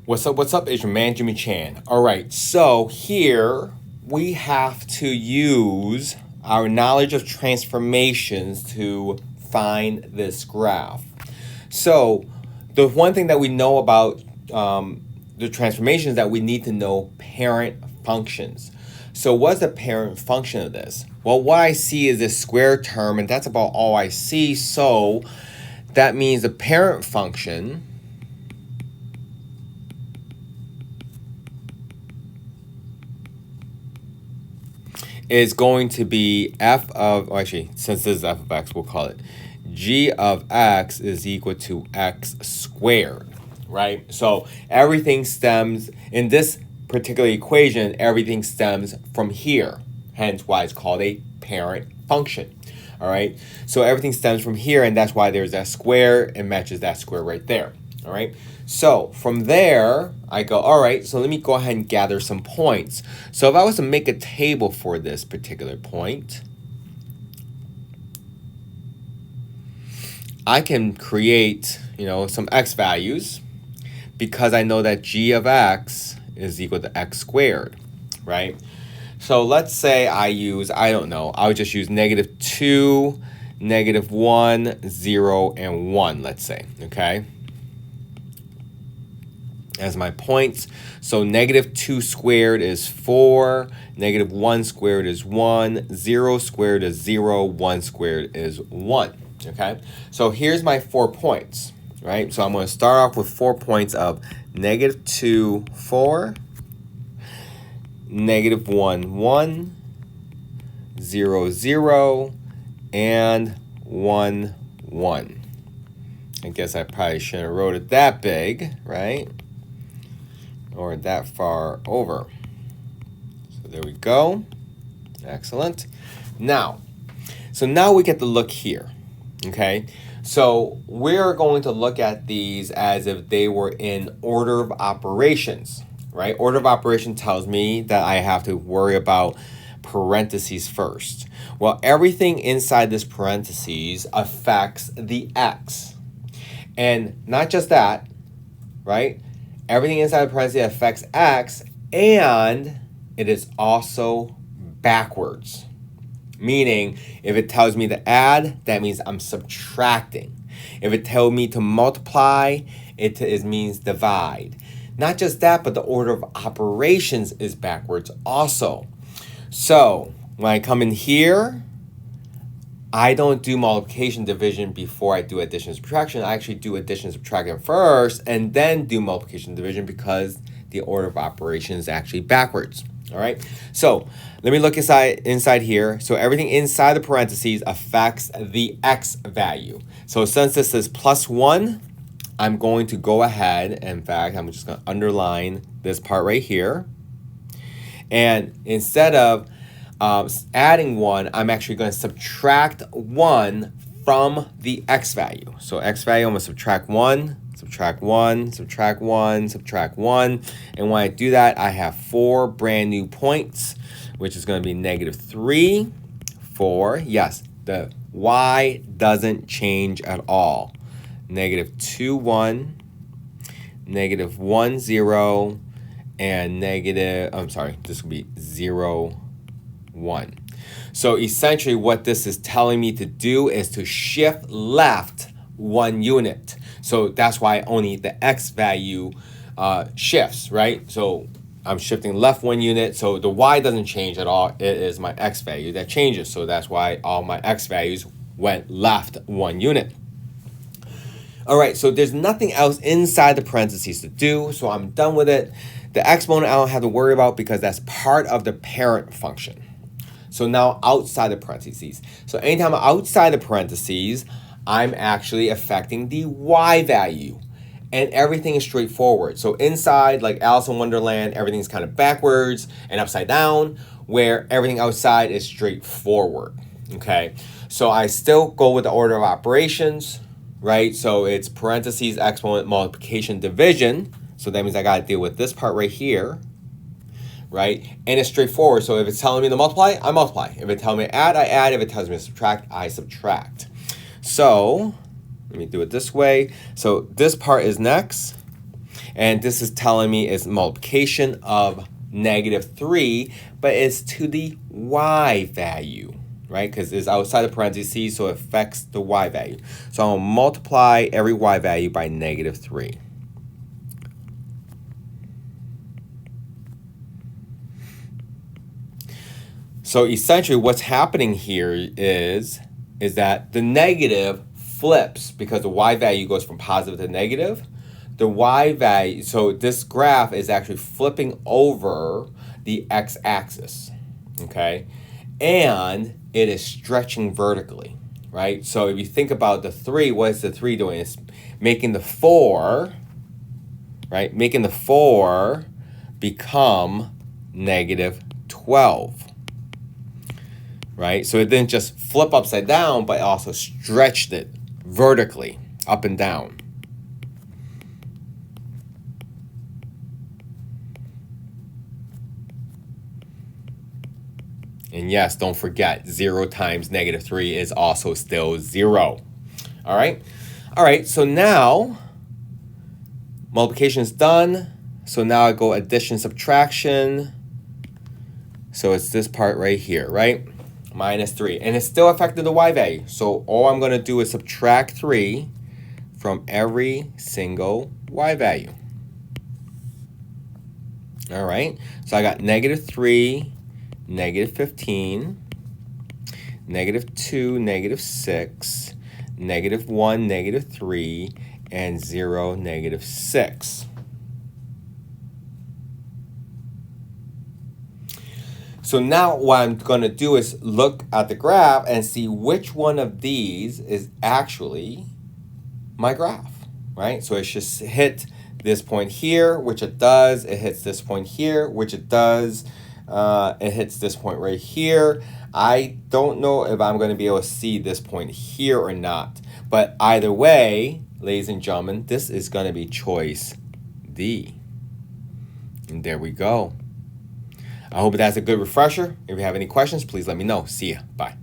What's up? It's your man, Jimmy Chan. All right, so here we have to use our knowledge of transformations to find this graph. So the one thing that we know about the transformations that we need to know parent functions. So what's the parent function of this? Well, what I see is this square term, and that's about all I see. So that means the parent function is going to be f of, actually, since this is f of x, we'll call it g of x is equal to x squared, right? So everything stems, in this particular equation, everything stems from here, hence why it's called a parent function, all right? So everything stems from here, and that's why there's that square, and matches that square right there, all right? So from there, I go, all right, so let me go ahead and gather some points. So if I was to make a table for this particular point, I can create, some x values, because I know that g of x is equal to x squared, right? So let's say I use, I would just use -2, -1, 0, and 1, let's say, okay? As my points. So -2 squared is 4, -1 squared is 1, 0 squared is 0, 1 squared is 1, okay? So here's my 4 points, right? So I'm going to start off with 4 points of -2, 4, -1, 1, 0, 0, and 1, 1. I guess I probably shouldn't have wrote it that big, right? Or that far over. So there we go. Excellent. Now we get to look here, okay? So we're going to look at these as if they were in order of operations, right? Order of operation tells me that I have to worry about parentheses first. Well, everything inside this parentheses affects the x. And not just that, right? Everything inside the parentheses affects x, and it is also backwards. Meaning, if it tells me to add, that means I'm subtracting. If it tells me to multiply, it means divide. Not just that, but the order of operations is backwards also. So when I come in here, I don't do multiplication division before I do addition and subtraction. I actually do addition and subtraction first and then do multiplication division, because the order of operations is actually backwards. All right. So let me look inside here. So everything inside the parentheses affects the x value. So since this is +1, I'm going to go ahead. In fact, I'm just going to underline this part right here. And instead of adding 1, I'm actually going to subtract 1 from the x value. So x value, I'm going to subtract 1, subtract 1, subtract 1, subtract 1. And when I do that, I have 4 brand new points, which is going to be -3, 4. Yes, the y doesn't change at all. -2, 1, -1, 0, and this will be 0, 1. So essentially what this is telling me to do is to shift left 1 unit. So that's why only the x value shifts, right? So I'm shifting left 1 unit, so the y doesn't change at all. It is my x value that changes. So that's why all my x values went left 1 unit. All right, so there's nothing else inside the parentheses to do, so I'm done with it. The exponent I don't have to worry about because that's part of the parent function. So now outside the parentheses. So anytime I'm outside the parentheses, I'm actually affecting the y value. And everything is straightforward. So inside, like Alice in Wonderland, everything's kind of backwards and upside down, where everything outside is straightforward, okay? So I still go with the order of operations, right? So it's parentheses, exponent, multiplication, division. So that means I got to deal with this part right here, right? And it's straightforward. So if it's telling me to multiply, I multiply. If it's telling me to add, I add. If it tells me to subtract, I subtract. So let me do it this way. So this part is next. And this is telling me it's multiplication of -3, but it's to the y value, right? Because it's outside the parentheses, so it affects the y value. So I'm going to multiply every y value by -3. So essentially what's happening here is that the negative flips because the y value goes from positive to negative. The y value, so this graph is actually flipping over the x-axis, okay? And it is stretching vertically, right? So if you think about the 3, what is the 3 doing? It's making the 4, right? Making the 4 become -12. Right? So it didn't just flip upside down, but it also stretched it vertically up and down. And yes, don't forget, 0 times -3 is also still 0. All right? All right, so now multiplication is done. So now I go addition, subtraction. So it's this part right here, right? -3, and it's still affecting the y value. So all I'm going to do is subtract 3 from every single y value. All right, so I got -3, -15, -2, -6, -1, -3, and 0, -6. So now what I'm going to do is look at the graph and see which one of these is actually my graph, right? So it should hit this point here, which it does. It hits this point here, which it does. It hits this point right here. I don't know if I'm going to be able to see this point here or not. But either way, ladies and gentlemen, this is going to be choice D. And there we go. I hope that's a good refresher. If you have any questions, please let me know. See ya. Bye.